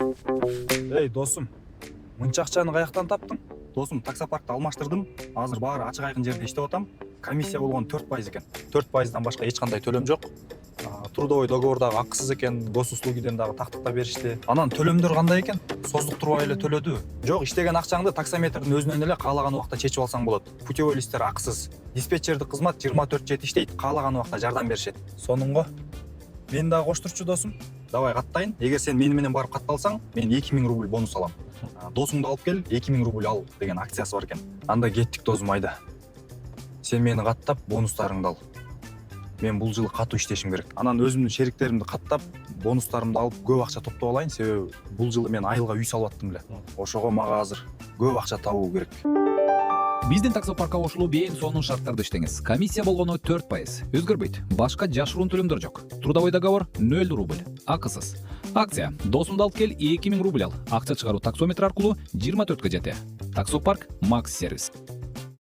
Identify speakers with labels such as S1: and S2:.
S1: Эй, досым, мынча акчаны каяктан таптың? Досым, таксопаркты алмаштырдым. Азыр баары ачык айкын жерде иштеп атам. Комиссия болгону 4% экен. 4%дан башка эч кандай төлөм жок. Трудовой договор дагы акысыз экен, госуслугиден дагы тактыкта беришти. Анан төлөмдөр кандай экен? Создуктурбай эле төлөдү. Жок, иштеген акчаңды таксометрдин өзүнөн эле каалаган убакта чечип алсаң болот. Путевой листтер акысыз. Диспетчердик кызмат 24/7 иштейт, каалаган убакта жардам беришет. Сонуңго мен дагы коштурчу досум. Давай каттайын. Эгер сен мени менен барып катталсаң, мен 2000 рубль бонус алам. Досуңду алып кел, 2000 рубль ал деген акциясы бар экен. Анда кеттик досум, айда. Сен мени каттап, бонустарыңды ал. Мен бул жылы катуу иштешим керек. Анан өзүмдүн шериктеримди каттап, бонустарымды алып көп акча топтоп алайын, себеби бул жылы мен айылга үй салып аттым эле. Ошого мага азыр көп акча табуу керек.
S2: Биздин таксопаркка кошулуу бейин сонун шарттарда иштеңиз. Комиссия болгону 4%. Өзгөрбөйт. Башка жашыруун төлөмдөр жок. Трудовой договор 0 рубль. Акысыз. Акция. Досумду алып кел, 2000 рубль ал. Акча чыгаруу таксометр аркылуу 24 жети. Таксопарк Макс сервис.